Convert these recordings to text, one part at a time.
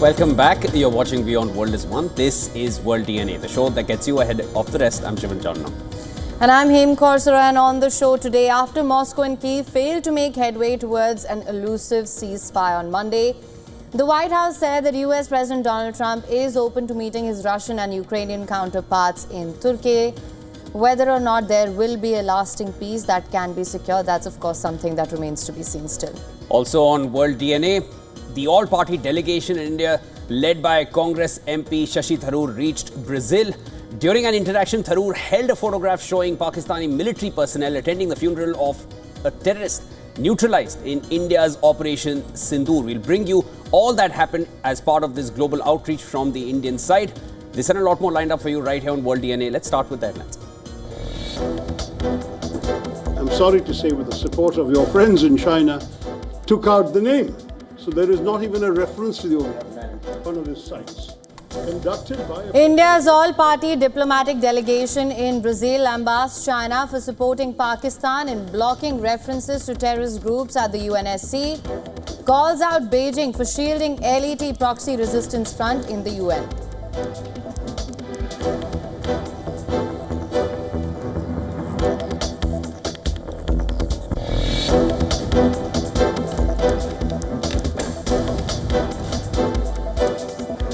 Welcome back. You're watching WION World is One. This is World DNA, the show that gets you ahead of the rest. I'm Shivan Chandna. And I'm Hem Korsara, and on the show today, after Moscow and Kyiv failed to make headway towards an elusive ceasefire on Monday, the White House said that US President Donald Trump is open to meeting his Russian and Ukrainian counterparts in Turkey. Whether or not there will be a lasting peace that can be secured, that's of course something that remains to be seen still. Also on World DNA, the all-party delegation in India, led by Congress MP Shashi Tharoor, reached Brazil. During an interaction, Tharoor held a photograph showing Pakistani military personnel attending the funeral of a terrorist neutralized in India's Operation Sindoor. We'll bring you all that happened as part of this global outreach from the Indian side. This and a lot more lined up for you right here on World DNA. Let's start with the headlines. I'm sorry to say, with the support of your friends in China, took out the name. So there is not even a reference to the one of his sites. Conducted by India's all-party diplomatic delegation in Brazil lambasted China for supporting Pakistan in blocking references to terrorist groups at the UNSC, calls out Beijing for shielding LET proxy resistance front in the UN.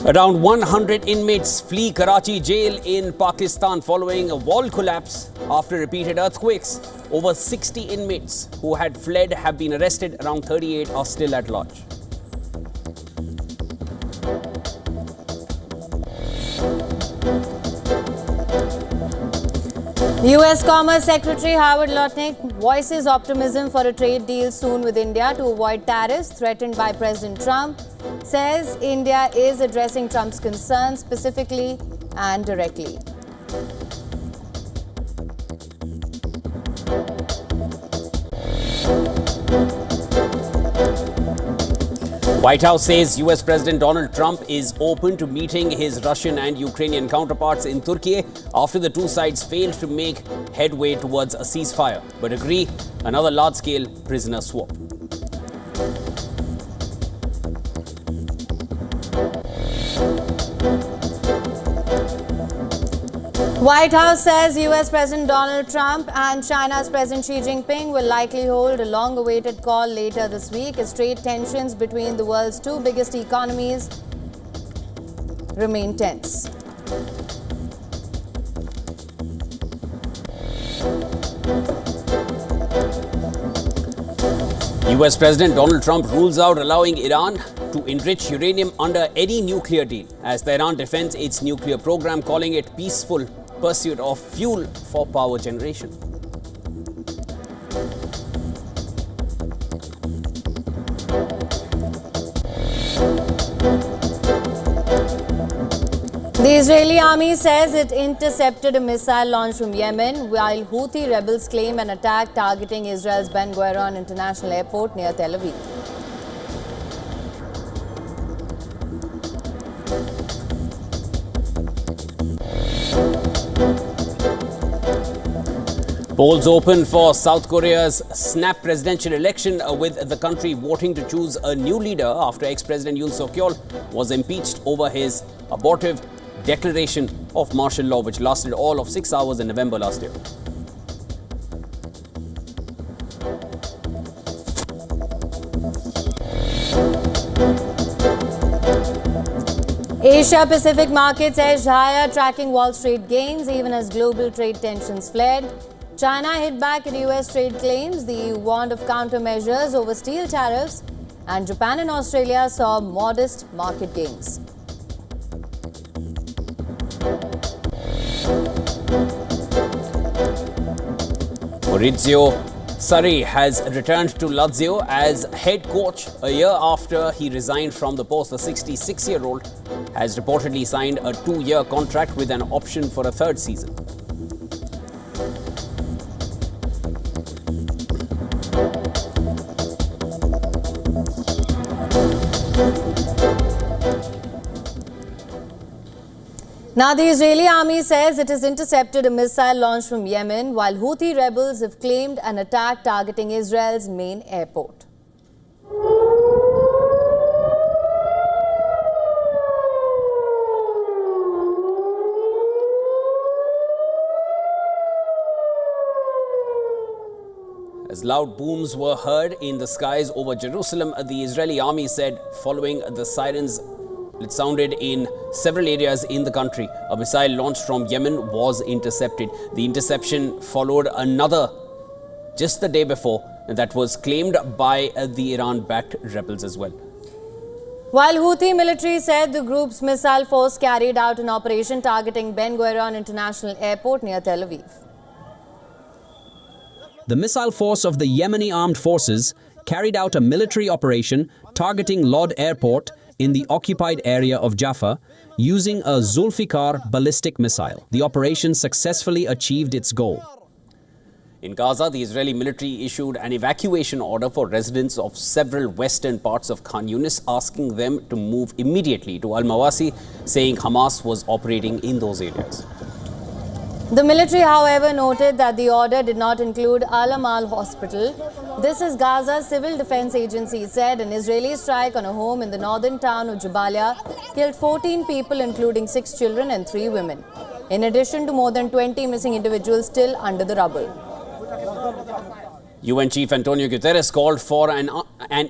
Around 100 inmates flee Karachi jail in Pakistan following a wall collapse after repeated earthquakes. Over 60 inmates who had fled have been arrested. Around 38 are still at large. US Commerce Secretary Howard Lutnick voices optimism for a trade deal soon with India to avoid tariffs threatened by President Trump. Says India is addressing Trump's concerns specifically and directly. White House says US President Donald Trump is open to meeting his Russian and Ukrainian counterparts in Turkey after the two sides failed to make headway towards a ceasefire, but agree another large-scale prisoner swap. White House says US President Donald Trump and China's President Xi Jinping will likely hold a long-awaited call later this week as trade tensions between the world's two biggest economies remain tense. US President Donald Trump rules out allowing Iran to enrich uranium under any nuclear deal as Tehran defends its nuclear program, calling it peaceful pursuit of fuel for power generation. The Israeli army says it intercepted a missile launch from Yemen, while Houthi rebels claim an attack targeting Israel's Ben Gurion International Airport near Tel Aviv. Polls open for South Korea's snap presidential election, with the country voting to choose a new leader after ex-President Yoon Suk-yeol was impeached over his abortive declaration of martial law, which lasted all of 6 hours in November last year. Asia Pacific markets edged higher, tracking Wall Street gains even as global trade tensions flared. China hit back at US trade claims. The EU warned of countermeasures over steel tariffs, and Japan and Australia saw modest market gains. Maurizio Sarri has returned to Lazio as head coach a year after he resigned from the post. The 66-year-old has reportedly signed a 2-year contract with an option for a third season. Now, the Israeli army says it has intercepted a missile launch from Yemen, while Houthi rebels have claimed an attack targeting Israel's main airport. As loud booms were heard in the skies over Jerusalem, the Israeli army said following the sirens it sounded in several areas in the country, a missile launched from Yemen was intercepted. The interception followed another just the day before that was claimed by the Iran-backed rebels as well. While Houthi military said the group's missile force carried out an operation targeting Ben Gurion International Airport near Tel Aviv. The missile force of the Yemeni armed forces carried out a military operation targeting Lod Airport in the occupied area of Jaffa using a Zulfikar ballistic missile. The operation successfully achieved its goal. In Gaza, the Israeli military issued an evacuation order for residents of several western parts of Khan Yunis, asking them to move immediately to Al-Mawasi, saying Hamas was operating in those areas. The military, however, noted that the order did not include Al-Amal Hospital. This is Gaza's civil defense agency said an Israeli strike on a home in the northern town of Jabalia killed 14 people, including 6 children and 3 women, in addition to more than 20 missing individuals still under the rubble. UN Chief Antonio Guterres called for an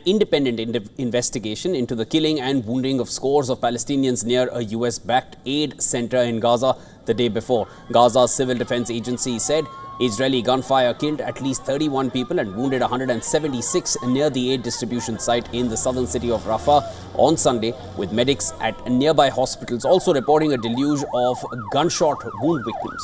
independent investigation into the killing and wounding of scores of Palestinians near a US-backed aid center in Gaza the day before. Gaza's civil defense agency said Israeli gunfire killed at least 31 people and wounded 176 near the aid distribution site in the southern city of Rafah on Sunday, with medics at nearby hospitals also reporting a deluge of gunshot wound victims.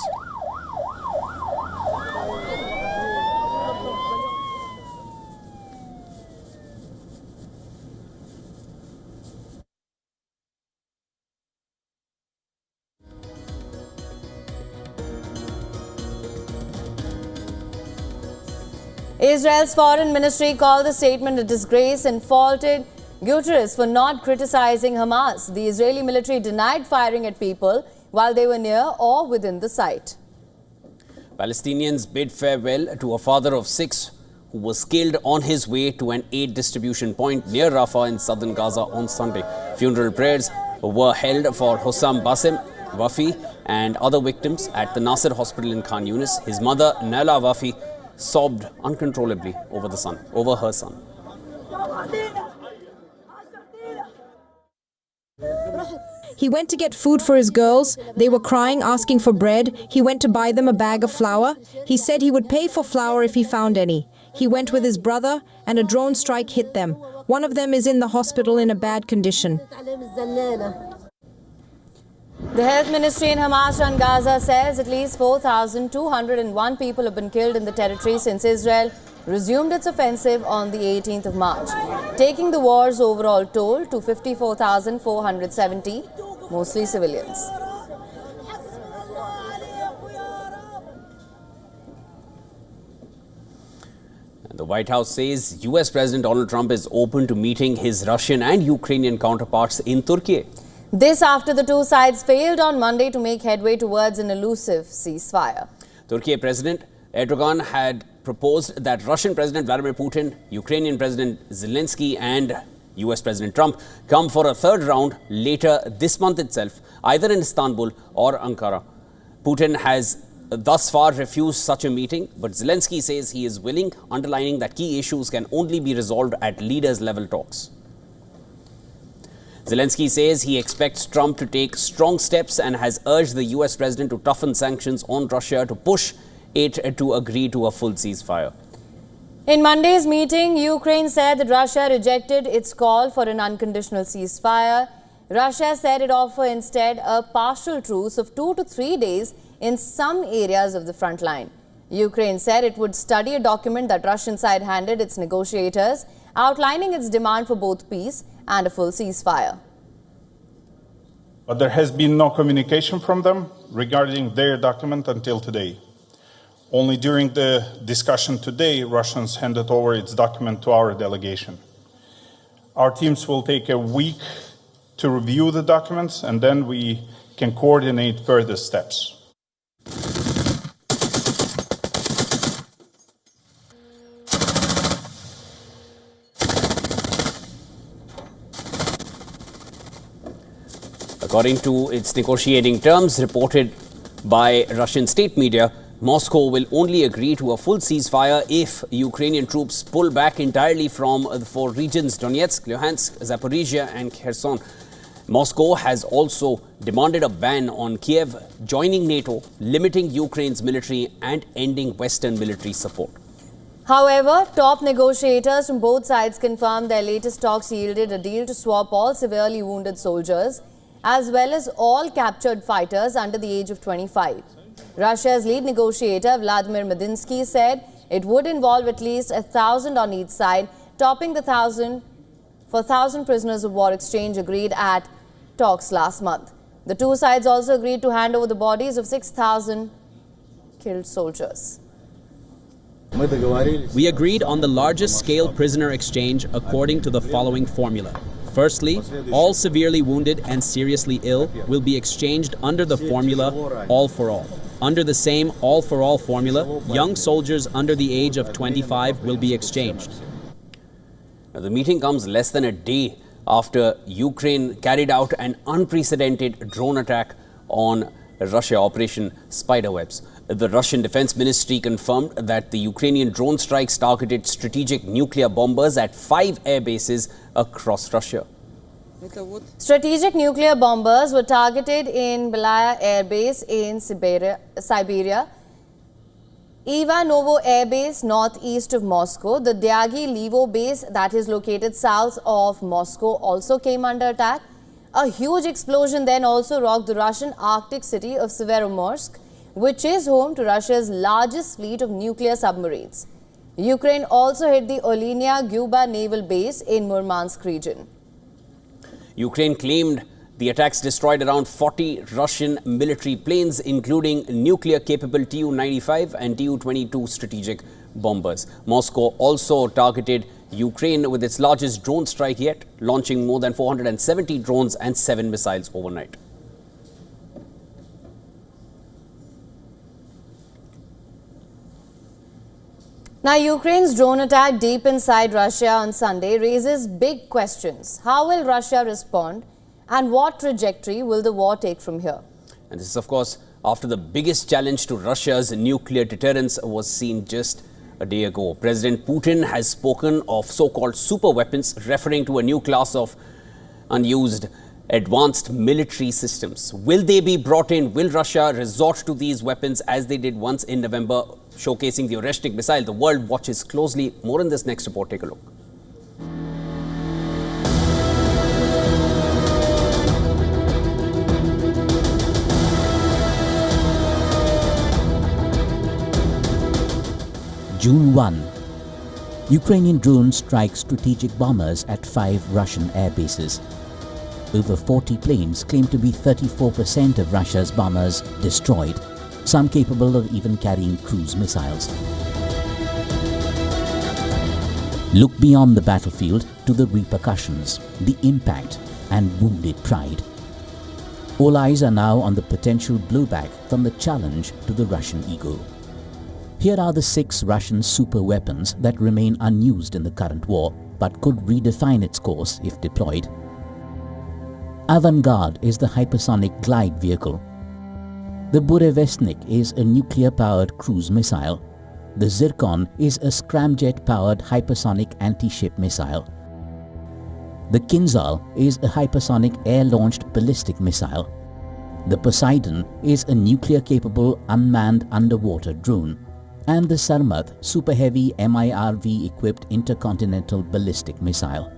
Israel's foreign ministry called the statement a disgrace and faulted Guterres for not criticizing Hamas. The Israeli military denied firing at people while they were near or within the site. Palestinians bid farewell to a father of 6 who was killed on his way to an aid distribution point near Rafah in southern Gaza on Sunday. Funeral prayers were held for Hussam Bassem Wafi and other victims at the Nasser Hospital in Khan Yunis. His mother, Naila Wafi, sobbed uncontrollably over her son. He went to get food for his girls. They were crying, asking for bread. He went to buy them a bag of flour. He said he would pay for flour if he found any. He went with his brother and a drone strike hit them. One of them is in the hospital in a bad condition. The health ministry in Hamas-run Gaza says at least 4,201 people have been killed in the territory since Israel resumed its offensive on the 18th of March, taking the war's overall toll to 54,470, mostly civilians. The White House says US President Donald Trump is open to meeting his Russian and Ukrainian counterparts in Turkey. This after the two sides failed on Monday to make headway towards an elusive ceasefire. Turkey President Erdogan had proposed that Russian President Vladimir Putin, Ukrainian President Zelensky and US President Trump come for a third round later this month itself, either in Istanbul or Ankara. Putin has thus far refused such a meeting, but Zelensky says he is willing, underlining that key issues can only be resolved at leaders-level talks. Zelensky says he expects Trump to take strong steps and has urged the US president to toughen sanctions on Russia to push it to agree to a full ceasefire. In Monday's meeting, Ukraine said that Russia rejected its call for an unconditional ceasefire. Russia said it offered instead a partial truce of 2 to 3 days in some areas of the front line. Ukraine said it would study a document that Russian side handed its negotiators, outlining its demand for both peace and a full ceasefire. But there has been no communication from them regarding their document until today. Only during the discussion today, Russians handed over its document to our delegation. Our teams will take a week to review the documents, and then we can coordinate further steps. According to its negotiating terms reported by Russian state media, Moscow will only agree to a full ceasefire if Ukrainian troops pull back entirely from the four regions Donetsk, Luhansk, Zaporizhia and Kherson. Moscow has also demanded a ban on Kiev joining NATO, limiting Ukraine's military and ending Western military support. However, top negotiators from both sides confirmed their latest talks yielded a deal to swap all severely wounded soldiers as well as all captured fighters under the age of 25. Russia's lead negotiator Vladimir Medinsky said it would involve at least 1,000 on each side, topping the 1,000 prisoners of war exchange agreed at talks last month. The two sides also agreed to hand over the bodies of 6,000 killed soldiers. We agreed on the largest scale prisoner exchange according to the following formula. Firstly, all severely wounded and seriously ill will be exchanged under the formula all for all. Under the same all for all formula, young soldiers under the age of 25 will be exchanged. Now, the meeting comes less than a day after Ukraine carried out an unprecedented drone attack on Russia, Operation Spiderwebs. The Russian Defense Ministry confirmed that the Ukrainian drone strikes targeted strategic nuclear bombers at 5 air bases across Russia. Strategic nuclear bombers were targeted in Belaya Air Base in Siberia, Ivanovo Air Base northeast of Moscow. The Dyagi-Livo base that is located south of Moscow also came under attack. A huge explosion then also rocked the Russian Arctic city of Severomorsk, which is home to Russia's largest fleet of nuclear submarines. Ukraine also hit the Olynya Guba naval base in Murmansk region. Ukraine claimed the attacks destroyed around 40 Russian military planes, including nuclear-capable Tu-95 and Tu-22 strategic bombers. Moscow also targeted Ukraine with its largest drone strike yet, launching more than 470 drones and 7 missiles overnight. Now, Ukraine's drone attack deep inside Russia on Sunday raises big questions. How will Russia respond, and what trajectory will the war take from here? And this is, of course, after the biggest challenge to Russia's nuclear deterrence was seen just a day ago. President Putin has spoken of so-called super weapons, referring to a new class of unused advanced military systems. Will they be brought in? Will Russia resort to these weapons as they did once in November, showcasing the Oreshnik missile? The world watches closely. More in this next report. Take a look. June 1. Ukrainian drone strikes strategic bombers at 5 Russian air bases. Over 40 planes claim to be 34% of Russia's bombers destroyed, some capable of even carrying cruise missiles. Look beyond the battlefield to the repercussions, the impact and wounded pride. All eyes are now on the potential blowback from the challenge to the Russian ego. Here are the 6 Russian super weapons that remain unused in the current war, but could redefine its course if deployed. Avangard is the hypersonic glide vehicle. The Burevestnik is a nuclear-powered cruise missile. The Zircon is a scramjet-powered hypersonic anti-ship missile. The Kinzhal is a hypersonic air-launched ballistic missile. The Poseidon is a nuclear-capable unmanned underwater drone. And the Sarmat super-heavy MIRV-equipped intercontinental ballistic missile.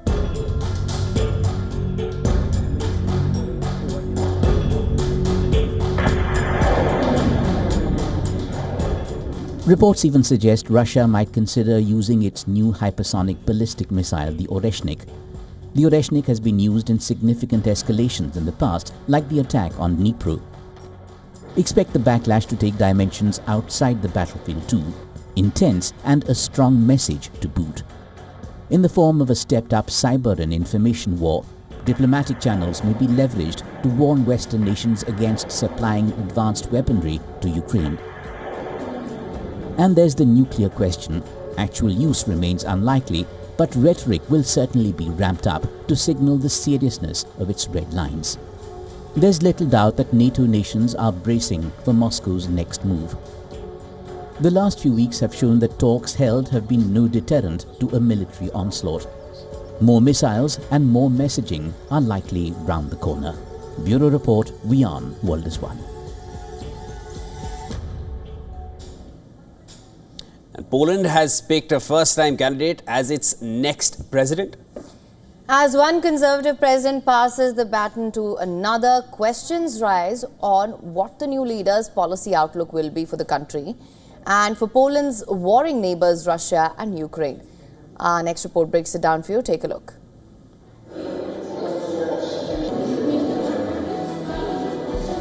Reports even suggest Russia might consider using its new hypersonic ballistic missile, the Oreshnik. The Oreshnik has been used in significant escalations in the past, like the attack on Dnipro. Expect the backlash to take dimensions outside the battlefield too, intense and a strong message to boot. In the form of a stepped-up cyber and information war, diplomatic channels may be leveraged to warn Western nations against supplying advanced weaponry to Ukraine. And there's the nuclear question. Actual use remains unlikely, but rhetoric will certainly be ramped up to signal the seriousness of its red lines. There's little doubt that NATO nations are bracing for Moscow's next move. The last few weeks have shown that talks held have been no deterrent to a military onslaught. More missiles and more messaging are likely round the corner. Bureau Report, WION World is One. And Poland has picked a first-time candidate as its next president. As one Conservative president passes the baton to another, questions rise on what the new leader's policy outlook will be for the country and for Poland's warring neighbours Russia and Ukraine. Our next report breaks it down for you. Take a look.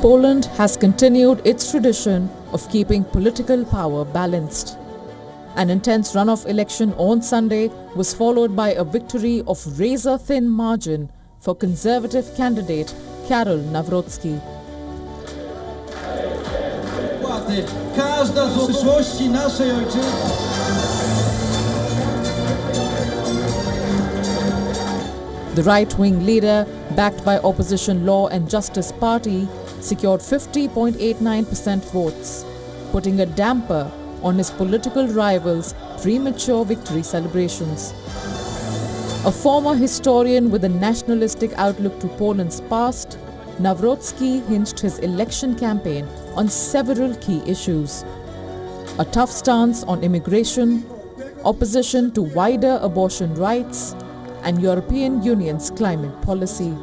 Poland has continued its tradition of keeping political power balanced. An intense runoff election on Sunday was followed by a victory of razor-thin margin for Conservative candidate Karol Nawrocki. The right-wing leader, backed by opposition Law and Justice Party, secured 50.89% votes, putting a damper on his political rivals' premature victory celebrations. A former historian with a nationalistic outlook to Poland's past, Nawrocki hinged his election campaign on several key issues: a tough stance on immigration, opposition to wider abortion rights, and European Union's climate policy.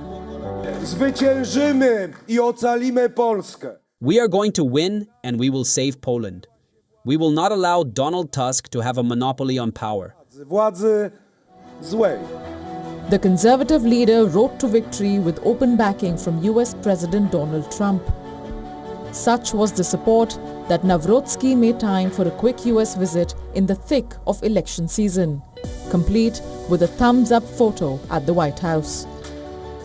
Zwyciężymy I ocalimy Polskę. We are going to win and we will save Poland. We will not allow Donald Tusk to have a monopoly on power. Władzy złej. The Conservative leader rode to victory with open backing from US President Donald Trump. Such was the support that Nawrocki made time for a quick US visit in the thick of election season, complete with a thumbs-up photo at the White House.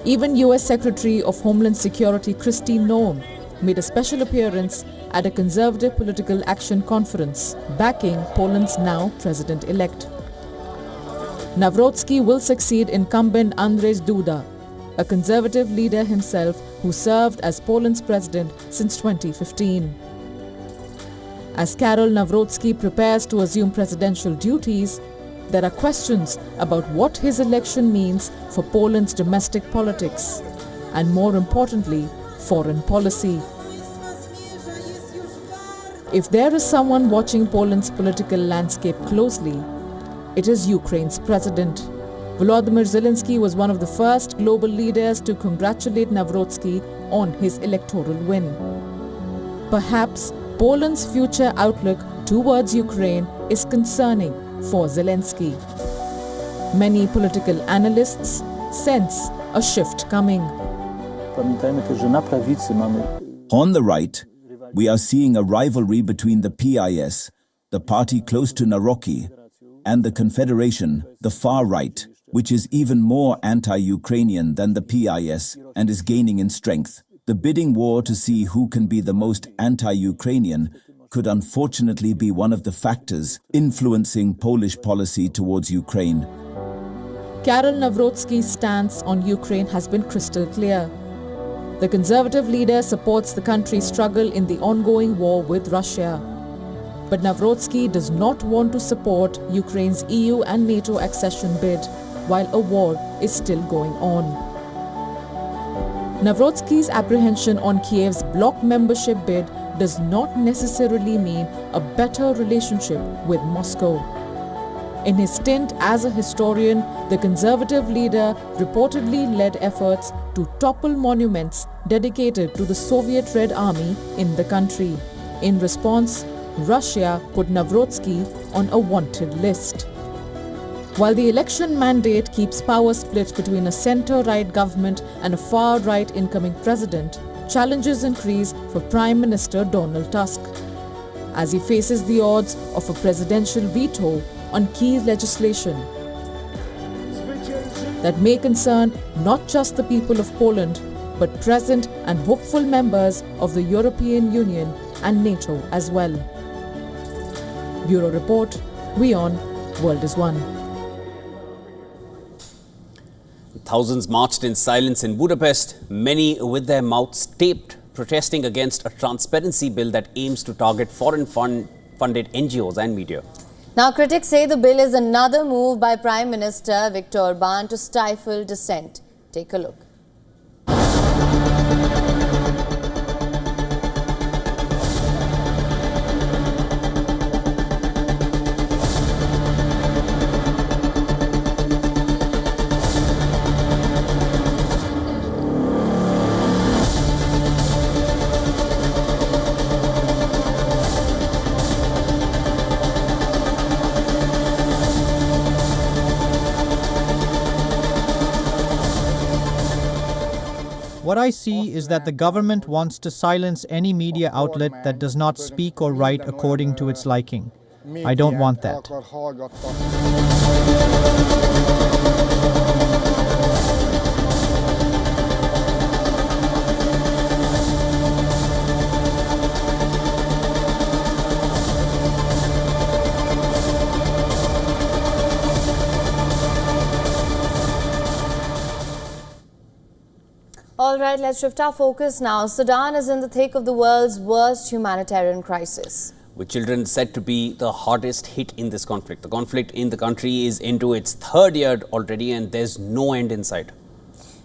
Even US Secretary of Homeland Security Kristi Noem made a special appearance at a Conservative Political Action Conference, backing Poland's now president-elect. Nawrocki will succeed incumbent Andrzej Duda, a Conservative leader himself who served as Poland's president since 2015. As Karol Nawrocki prepares to assume presidential duties, there are questions about what his election means for Poland's domestic politics and, more importantly, foreign policy. If there is someone watching Poland's political landscape closely, it is Ukraine's president. Volodymyr Zelensky was one of the first global leaders to congratulate Nawrocki on his electoral win. Perhaps Poland's future outlook towards Ukraine is concerning for Zelensky. Many political analysts sense a shift coming. On the right, we are seeing a rivalry between the PIS, the party close to Nawrocki, and the Confederation, the far right, which is even more anti-Ukrainian than the PIS and is gaining in strength. The bidding war to see who can be the most anti-Ukrainian could unfortunately be one of the factors influencing Polish policy towards Ukraine. Karol Nawrocki's stance on Ukraine has been crystal clear. The Conservative leader supports the country's struggle in the ongoing war with Russia. But Nawrocki does not want to support Ukraine's EU and NATO accession bid while a war is still going on. Nawrocki's apprehension on Kiev's bloc membership bid does not necessarily mean a better relationship with Moscow. In his stint as a historian, the Conservative leader reportedly led efforts to topple monuments dedicated to the Soviet Red Army in the country. In response, Russia put Nawrocki on a wanted list. While the election mandate keeps power split between a centre-right government and a far-right incoming president, challenges increase for Prime Minister Donald Tusk, as he faces the odds of a presidential veto on key legislation that may concern not just the people of Poland, but present and hopeful members of the European Union and NATO as well. Bureau Report, WION, World is One. Thousands marched in silence in Budapest, many with their mouths taped, protesting against a transparency bill that aims to target foreign funded NGOs and media. Now, critics say the bill is another move by Prime Minister Viktor Orban to stifle dissent. Take a look. What I see is that the government wants to silence any media outlet that does not speak or write according to its liking. I don't want that. All right, let's shift our focus now. Sudan is in the thick of the world's worst humanitarian crisis, with children said to be the hardest hit in this conflict. The conflict in the country is into its third year already, and there's no end in sight.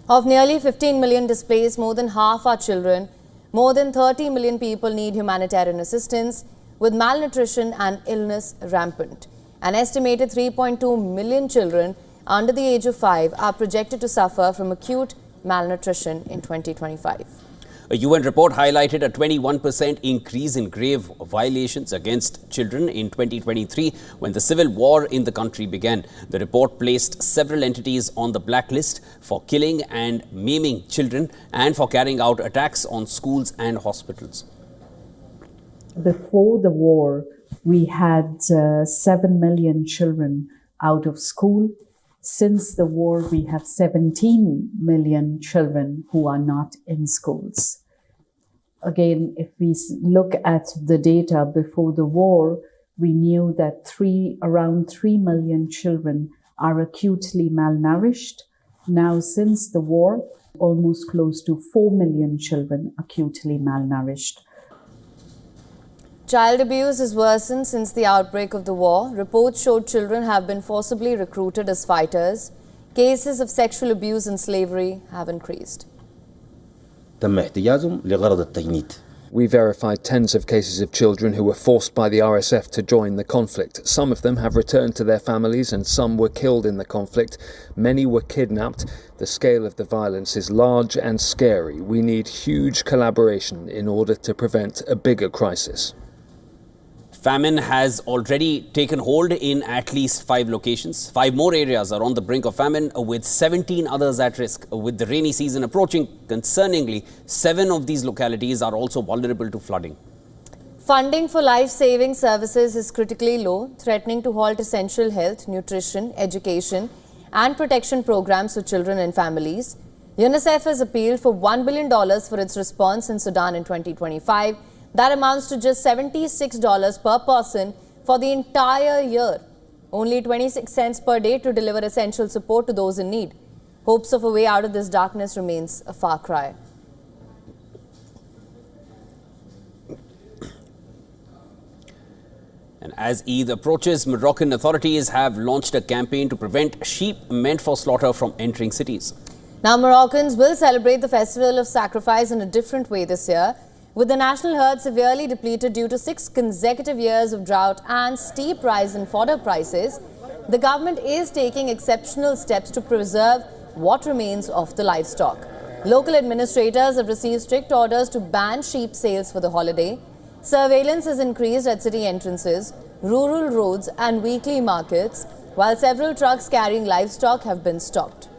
Of nearly 15 million displaced, more than half are children. More than 30 million people need humanitarian assistance, with malnutrition and illness rampant. An estimated 3.2 million children under the age of 5 are projected to suffer from acute malnutrition in 2025. A UN report highlighted a 21% increase in grave violations against children in 2023 when the civil war in the country began. The report placed several entities on the blacklist for killing and maiming children and for carrying out attacks on schools and hospitals. Before the war, we had 7 million children out of school. Since the war, we have 17 million children who are not in schools. Again, if we look at the data before the war, we knew that around 3 million children are acutely malnourished. Now, since the war, almost close to 4 million children acutely malnourished. Child abuse has worsened since the outbreak of the war. Reports showed children have been forcibly recruited as fighters. Cases of sexual abuse and slavery have increased. We verified tens of cases of children who were forced by the RSF to join the conflict. Some of them have returned to their families and some were killed in the conflict. Many were kidnapped. The scale of the violence is large and scary. We need huge collaboration in order to prevent a bigger crisis. Famine has already taken hold in at least 5 locations. 5 more areas are on the brink of famine, with 17 others at risk. With the rainy season approaching, concerningly, 7 of these localities are also vulnerable to flooding. Funding for life-saving services is critically low, threatening to halt essential health, nutrition, education and protection programs for children and families. UNICEF has appealed for $1 billion for its response in Sudan in 2025. That amounts to just $76 per person for the entire year. Only 26 cents per day to deliver essential support to those in need. Hopes of a way out of this darkness remains a far cry. And as Eid approaches, Moroccan authorities have launched a campaign to prevent sheep meant for slaughter from entering cities. Now, Moroccans will celebrate the festival of sacrifice in a different way this year. With the national herd severely depleted due to 6 consecutive years of drought and steep rise in fodder prices, the government is taking exceptional steps to preserve what remains of the livestock. Local administrators have received strict orders to ban sheep sales for the holiday. Surveillance has increased at city entrances, rural roads and weekly markets, while several trucks carrying livestock have been stopped.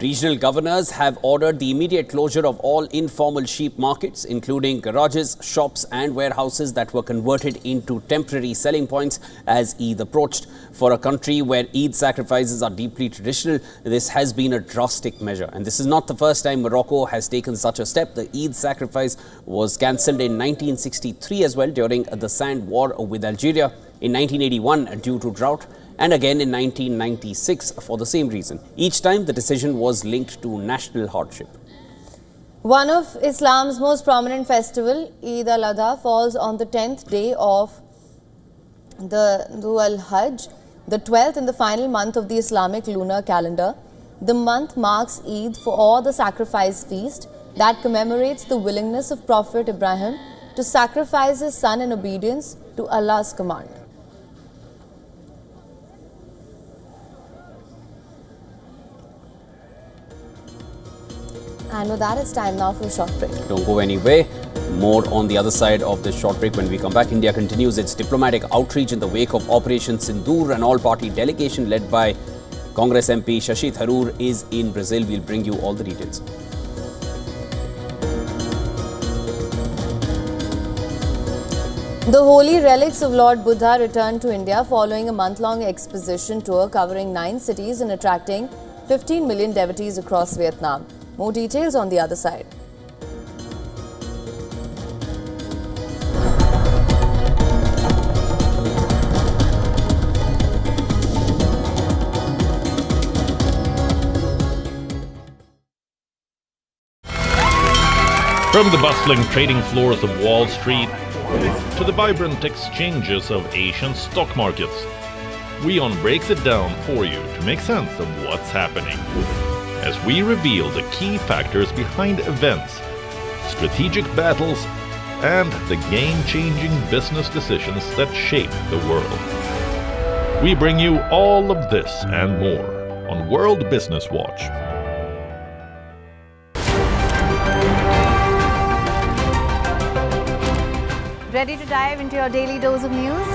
Regional governors have ordered the immediate closure of all informal sheep markets, including garages, shops and warehouses that were converted into temporary selling points as Eid approached. For a country where Eid sacrifices are deeply traditional, this has been a drastic measure. And this is not the first time Morocco has taken such a step. The Eid sacrifice was cancelled in 1963 as well during the Sand War with Algeria, in 1981 due to drought, and again in 1996 for the same reason. Each time the decision was linked to national hardship. One of Islam's most prominent festival, Eid al-Adha, falls on the 10th day of the Dhul al-Hajj, the 12th and the final month of the Islamic lunar calendar. The month marks Eid for all the sacrifice feast that commemorates the willingness of Prophet Ibrahim to sacrifice his son in obedience to Allah's command. And with that, it's time now for a short break. Don't go anywhere. More on the other side of this short break when we come back. India continues its diplomatic outreach in the wake of Operation Sindoor. An all-party delegation led by Congress MP Shashi Tharoor is in Brazil. We'll bring you all the details. The holy relics of Lord Buddha returned to India following a month-long exposition tour covering 9 cities and attracting 15 million devotees across Vietnam. More details on the other side. From the bustling trading floors of Wall Street to the vibrant exchanges of Asian stock markets, WION breaks it down for you to make sense of what's happening, as we reveal the key factors behind events, strategic battles, and the game-changing business decisions that shape the world. We bring you all of this and more on World Business Watch. Ready to dive into your daily dose of news?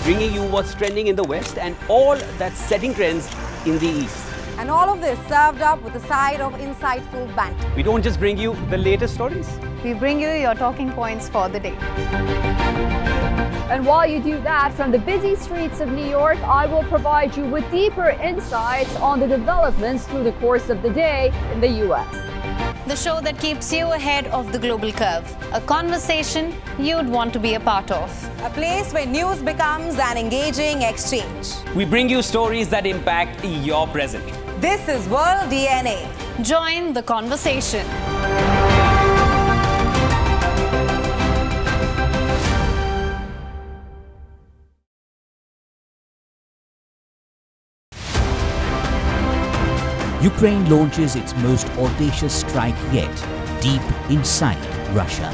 Bringing you what's trending in the West and all that's setting trends in the East. And all of this served up with a side of insightful banter. We don't just bring you the latest stories. We bring you your talking points for the day. And while you do that, from the busy streets of New York, I will provide you with deeper insights on the developments through the course of the day in the U.S. The show that keeps you ahead of the global curve. A conversation you'd want to be a part of. A place where news becomes an engaging exchange. We bring you stories that impact your present. This is World DNA. Join the conversation. Ukraine launches its most audacious strike yet, deep inside Russia.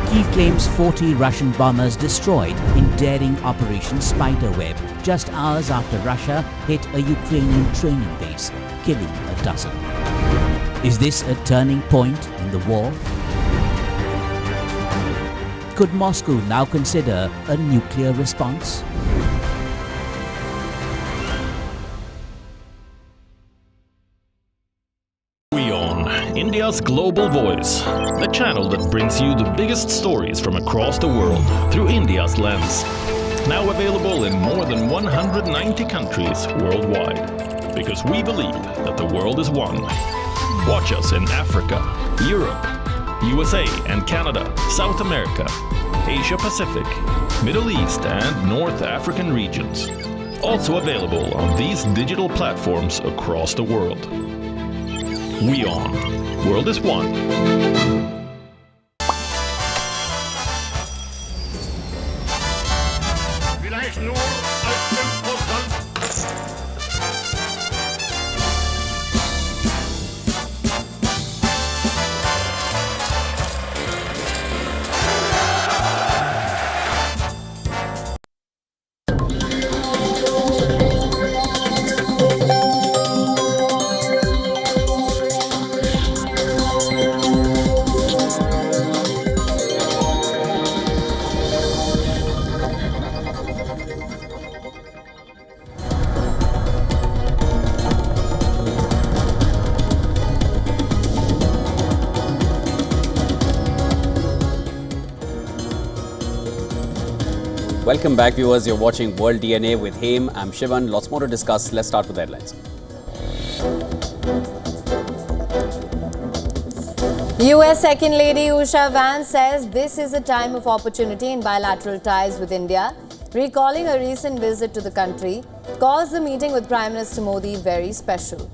Kyiv claims 40 Russian bombers destroyed in daring Operation Spiderweb just hours after Russia hit a Ukrainian training base, killing a dozen. Is this a turning point in the war? Could Moscow now consider a nuclear response? India's global voice, the channel that brings you the biggest stories from across the world through India's lens. Now available in more than 190 countries worldwide. Because we believe that the world is one. Watch us in Africa, Europe, USA and Canada, South America, Asia Pacific, Middle East and North African regions. Also available on these digital platforms across the world. WION. World is one. Welcome back, viewers. You're watching World DNA with Haim. I'm Shivan. Lots more to discuss. Let's start with the headlines. US Second Lady Usha Vance says this is a time of opportunity in bilateral ties with India, recalling a recent visit to the country, calls the meeting with Prime Minister Modi very special.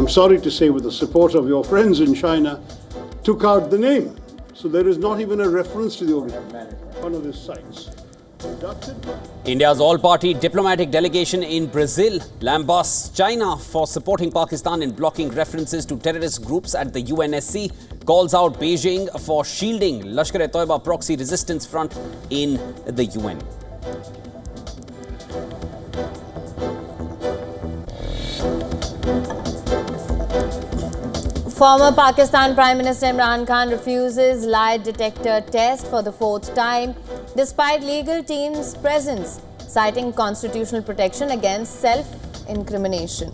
I'm sorry to say with the support of your friends in China, took out the name. So there is not even a reference to the organization, one of his sites. India's all-party diplomatic delegation in Brazil lambasts China for supporting Pakistan in blocking references to terrorist groups at the UNSC, calls out Beijing for shielding Lashkar-e-Toiba proxy resistance front in the UN. Former Pakistan Prime Minister Imran Khan refuses lie detector test for the fourth time, despite legal team's presence, citing constitutional protection against self-incrimination.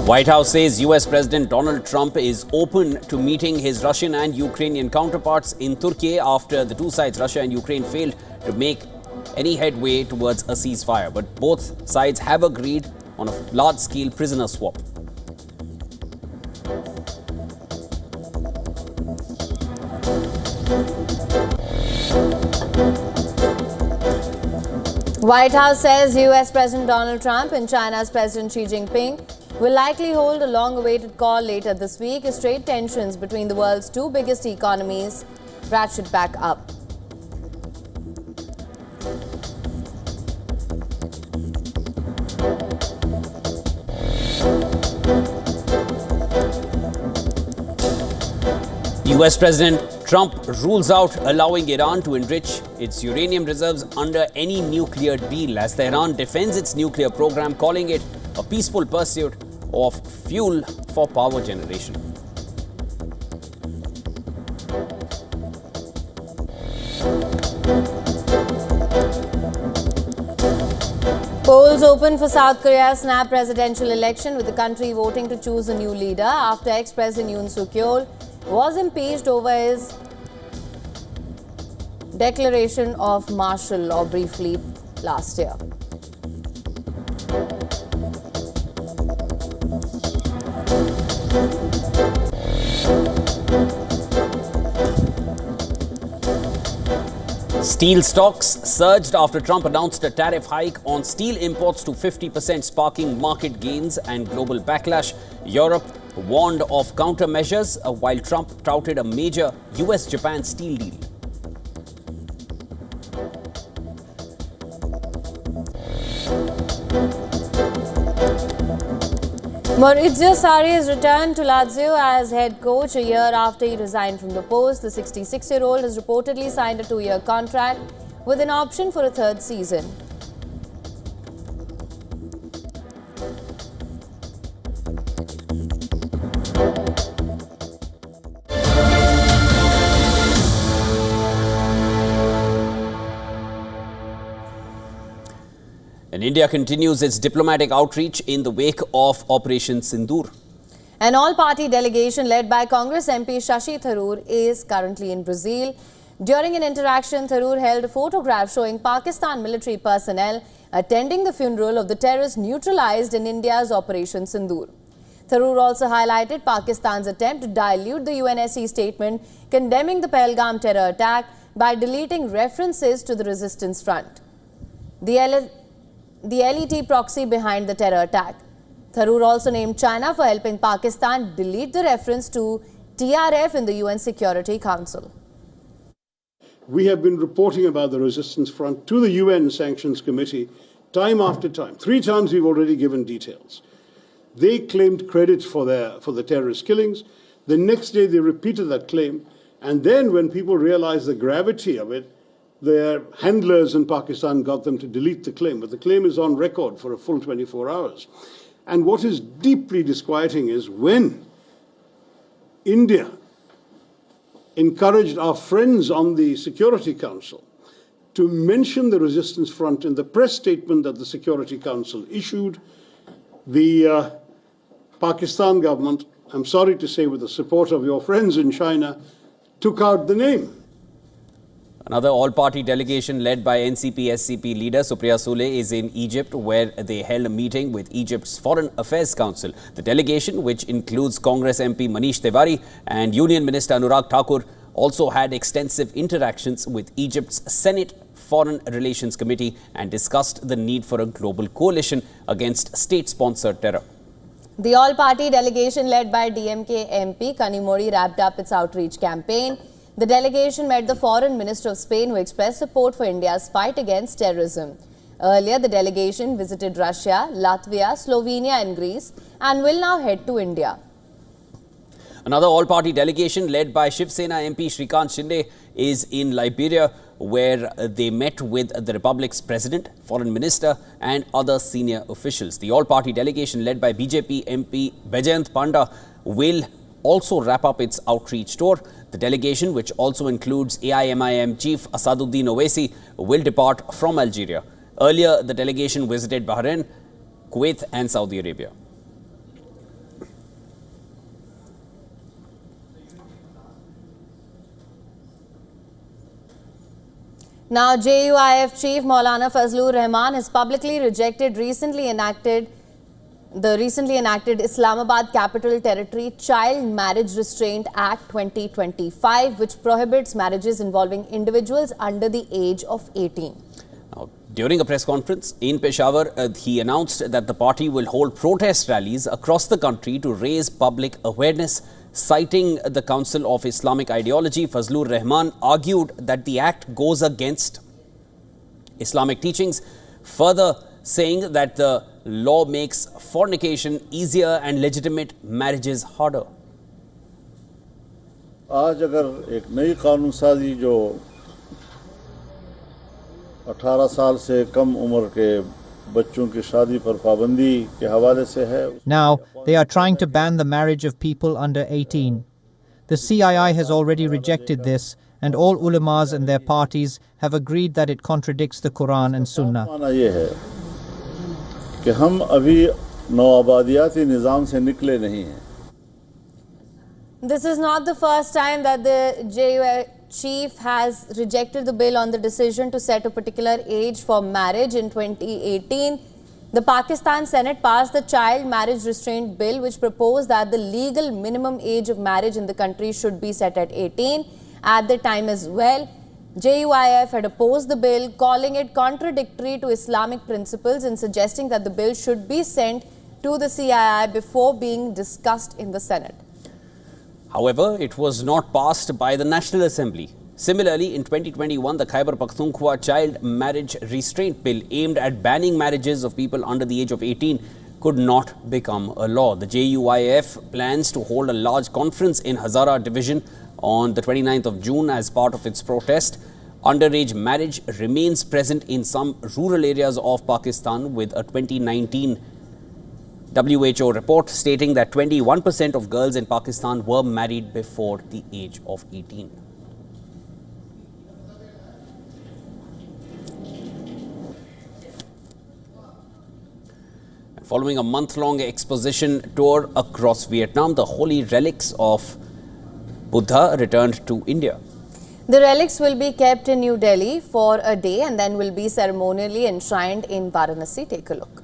White House says US President Donald Trump is open to meeting his Russian and Ukrainian counterparts in Turkey after the two sides, Russia and Ukraine, failed to make any headway towards a ceasefire. But both sides have agreed on a large-scale prisoner swap. White House says US President Donald Trump and China's President Xi Jinping will likely hold a long-awaited call later this week as trade tensions between the world's two biggest economies ratchet back up. US President Trump rules out allowing Iran to enrich its uranium reserves under any nuclear deal as Tehran defends its nuclear program, calling it a peaceful pursuit of fuel for power generation. Polls open for South Korea's snap presidential election, with the country voting to choose a new leader after ex-President Yoon Suk-yeol was impeached over his declaration of martial law briefly last year. Steel stocks surged after Trump announced a tariff hike on steel imports to 50%, sparking market gains and global backlash. Europe warned of countermeasures while Trump touted a major US-Japan steel deal. Maurizio Sarri has returned to Lazio as head coach a year after he resigned from the post. The 66-year-old has reportedly signed a 2-year contract with an option for a third season. And India continues its diplomatic outreach in the wake of Operation Sindoor. An all-party delegation led by Congress MP Shashi Tharoor is currently in Brazil. During an interaction, Tharoor held a photograph showing Pakistan military personnel attending the funeral of the terrorist neutralized in India's Operation Sindoor. Tharoor also highlighted Pakistan's attempt to dilute the UNSC statement condemning the Pahalgam terror attack by deleting references to the resistance front, the LET proxy behind the terror attack. Tharoor also named China for helping Pakistan delete the reference to TRF in the UN Security Council. We have been reporting about the resistance front to the UN Sanctions Committee time after time. 3 times we've already given details. They claimed credit for the terrorist killings. The next day they repeated that claim. And then when people realized the gravity of it, their handlers in Pakistan got them to delete the claim. But the claim is on record for a full 24 hours. And what is deeply disquieting is when India encouraged our friends on the Security Council to mention the resistance front in the press statement that the Security Council issued, the Pakistan government, I'm sorry to say with the support of your friends in China, took out the name. Another all-party delegation led by NCP-SCP leader Supriya Sule is in Egypt, where they held a meeting with Egypt's Foreign Affairs Council. The delegation, which includes Congress MP Manish Tiwari and Union Minister Anurag Thakur, also had extensive interactions with Egypt's Senate Foreign Relations Committee and discussed the need for a global coalition against state-sponsored terror. The all-party delegation led by DMK MP Kanimori wrapped up its outreach campaign. The delegation met the Foreign Minister of Spain, who expressed support for India's fight against terrorism. Earlier, the delegation visited Russia, Latvia, Slovenia and Greece and will now head to India. Another all-party delegation led by Shiv Sena MP Shrikant Shinde is in Liberia, where they met with the Republic's President, Foreign Minister and other senior officials. The all-party delegation led by BJP MP Bajayant Panda will also wrap up its outreach tour. The delegation, which also includes AIMIM Chief Asaduddin Owaisi, will depart from Algeria. Earlier, the delegation visited Bahrain, Kuwait and Saudi Arabia. Now, JUIF Chief Maulana Fazlur Rahman has publicly rejected the recently enacted Islamabad Capital Territory Child Marriage Restraint Act 2025, which prohibits marriages involving individuals under the age of 18. Now, during a press conference in Peshawar, he announced that the party will hold protest rallies across the country to raise public awareness. Citing the Council of Islamic Ideology, Fazlur Rahman argued that the act goes against Islamic teachings, further saying that the law makes fornication easier and legitimate marriages harder. आज अगर एक नई कानून साजी जो 18 साल से कम उम्र के बच्चों की शादी पर पाबंदी के हवाले से है. Now, they are trying to ban the marriage of people under 18. The CII has already rejected this, and all ulamas and their parties have agreed that it contradicts the Quran and Sunnah. माना ये है कि हम अभी नौआबादियाती निज़ाम से निकले नहीं हैं. This is not the first time that the JUIF chief has rejected the bill on the decision to set a particular age for marriage. In 2018, the Pakistan Senate passed the Child Marriage Restraint Bill, which proposed that the legal minimum age of marriage in the country should be set at 18. At the time as well, JUIF had opposed the bill, calling it contradictory to Islamic principles and suggesting that the bill should be sent to the CII before being discussed in the Senate. However, it was not passed by the National Assembly. Similarly, in 2021, the Khyber Pakhtunkhwa Child Marriage Restraint Bill, aimed at banning marriages of people under the age of 18, could not become a law. The JUIF plans to hold a large conference in Hazara Division on the 29th of June as part of its protest. Underage marriage remains present in some rural areas of Pakistan, with a 2019 WHO report stating that 21% of girls in Pakistan were married before the age of 18. Following a month-long exposition tour across Vietnam, the holy relics of Buddha returned to India. The relics will be kept in New Delhi for a day and then will be ceremonially enshrined in Varanasi. Take a look.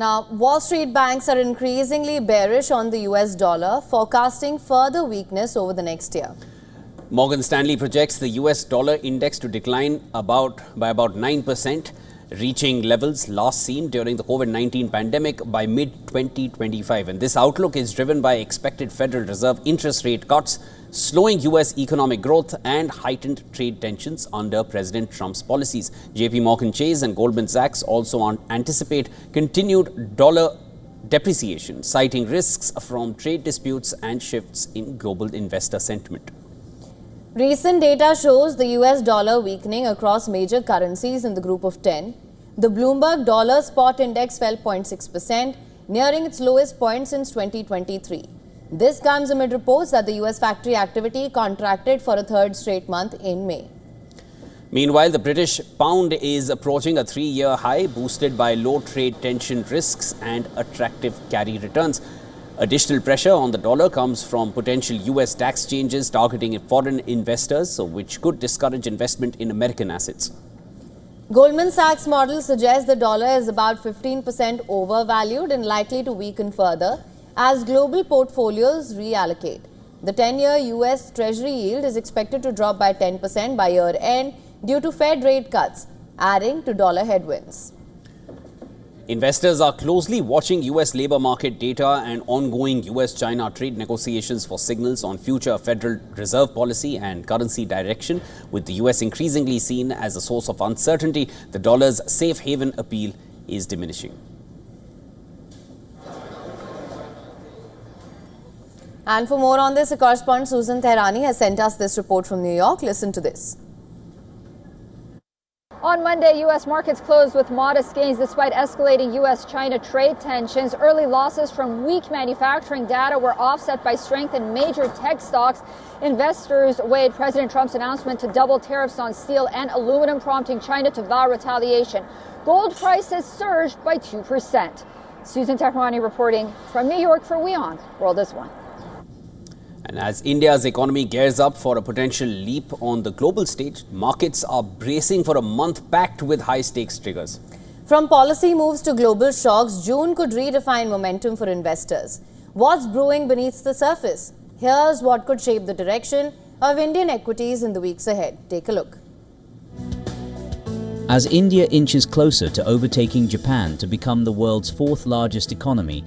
Now, Wall Street banks are increasingly bearish on the US dollar, forecasting further weakness over the next year. Morgan Stanley projects the US dollar index to decline by about 9%, reaching levels last seen during the COVID-19 pandemic by mid-2025. And this outlook is driven by expected Federal Reserve interest rate cuts, slowing US economic growth and heightened trade tensions under President Trump's policies. JP Morgan Chase and Goldman Sachs also anticipate continued dollar depreciation, citing risks from trade disputes and shifts in global investor sentiment. Recent data shows the US dollar weakening across major currencies in the group of 10. The Bloomberg Dollar Spot Index fell 0.6%, nearing its lowest point since 2023. This comes amid reports that the US factory activity contracted for a third straight month in May. Meanwhile, the British pound is approaching a 3-year high, boosted by low trade tension risks and attractive carry returns. Additional pressure on the dollar comes from potential US tax changes targeting foreign investors, which could discourage investment in American assets. Goldman Sachs model suggests the dollar is about 15% overvalued and likely to weaken further as global portfolios reallocate. The 10-year US Treasury yield is expected to drop by 10% by year end due to Fed rate cuts, adding to dollar headwinds. Investors are closely watching US labor market data and ongoing US-China trade negotiations for signals on future Federal Reserve policy and currency direction. With the US increasingly seen as a source of uncertainty, the dollar's safe haven appeal is diminishing. And for more on this, a correspondent Susan Tehrani has sent us this report from New York. Listen to this. On Monday, U.S. markets closed with modest gains despite escalating U.S.-China trade tensions. Early losses from weak manufacturing data were offset by strength in major tech stocks. Investors weighed President Trump's announcement to double tariffs on steel and aluminum, prompting China to vow retaliation. Gold prices surged by 2%. Susan Tehrani reporting from New York for WION World is One. And as India's economy gears up for a potential leap on the global stage, markets are bracing for a month packed with high-stakes triggers. From policy moves to global shocks, June could redefine momentum for investors. What's brewing beneath the surface? Here's what could shape the direction of Indian equities in the weeks ahead. Take a look. As India inches closer to overtaking Japan to become the world's fourth largest economy,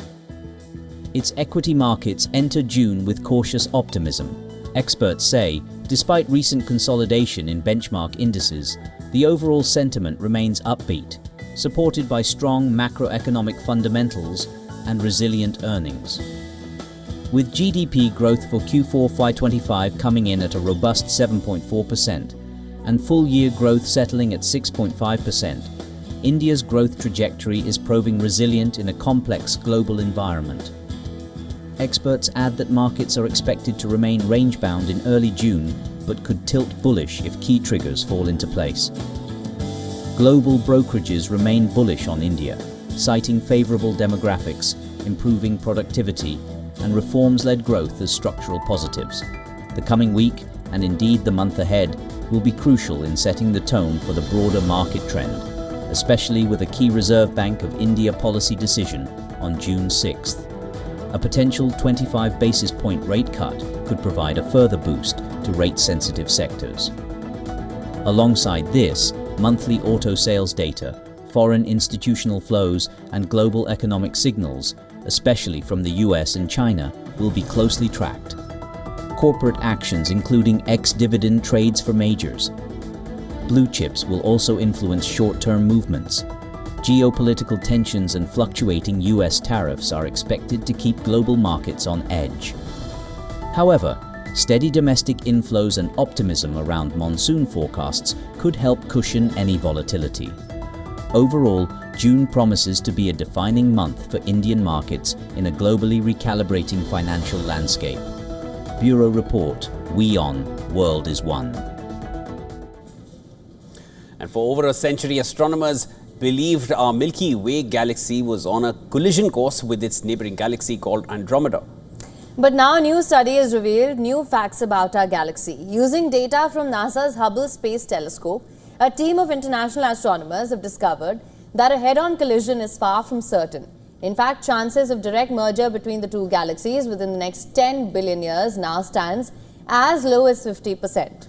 its equity markets enter June with cautious optimism. Experts say, despite recent consolidation in benchmark indices, the overall sentiment remains upbeat, supported by strong macroeconomic fundamentals and resilient earnings. With GDP growth for Q4 FY25 coming in at a robust 7.4% and full-year growth settling at 6.5%, India's growth trajectory is proving resilient in a complex global environment. Experts add that markets are expected to remain range-bound in early June, but could tilt bullish if key triggers fall into place. Global brokerages remain bullish on India, citing favorable demographics, improving productivity, and reforms-led growth as structural positives. The coming week, and indeed the month ahead, will be crucial in setting the tone for the broader market trend, especially with a key Reserve Bank of India policy decision on June 6th. A potential 25 basis point rate cut could provide a further boost to rate-sensitive sectors. Alongside this, monthly auto sales data, foreign institutional flows, and global economic signals, especially from the US and China, will be closely tracked. Corporate actions including ex-dividend trades for majors. Blue chips will also influence short-term movements. Geopolitical tensions and fluctuating US tariffs are expected to keep global markets on edge. However, steady domestic inflows and optimism around monsoon forecasts could help cushion any volatility. Overall, June promises to be a defining month for Indian markets in a globally recalibrating financial landscape. Bureau Report, WION World is One. And for over a century, astronomers believed our Milky Way galaxy was on a collision course with its neighboring galaxy called Andromeda. But now a new study has revealed new facts about our galaxy. Using data from NASA's Hubble Space Telescope, a team of international astronomers have discovered that a head-on collision is far from certain. In fact, chances of direct merger between the two galaxies within the next 10 billion years now stands as low as 50%.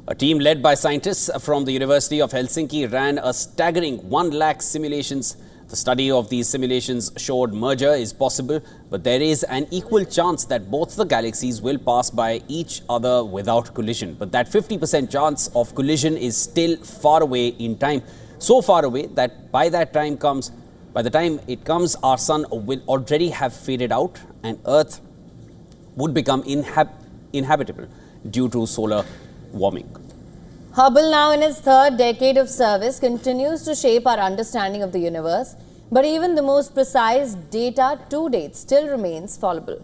A team led by scientists from the University of Helsinki ran a staggering 1 lakh simulations. The study of these simulations showed merger is possible, but there is an equal chance that both the galaxies will pass by each other without collision. But that 50% chance of collision is still far away in time. So far away that by the time it comes, our sun will already have faded out and Earth would become inhabitable due to solar warming. Hubble, now in its third decade of service, continues to shape our understanding of the universe. But even the most precise data to date still remains fallible.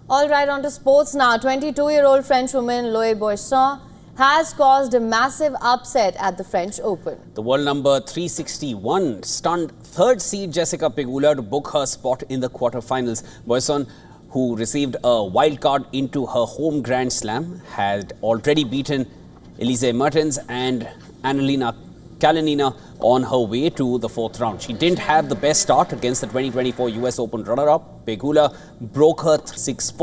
All right, on to sports now. 22-year-old French woman Loe Boisson has caused a massive upset at the French Open. The world number 361 stunned third seed Jessica Pegula to book her spot in the quarterfinals. Boisson, who received a wild card into her home Grand Slam, had already beaten Elise Mertens and Annalena Kalinina on her way to the fourth round. She didn't have the best start against the 2024 US Open runner-up. Pegula broke her 6-4.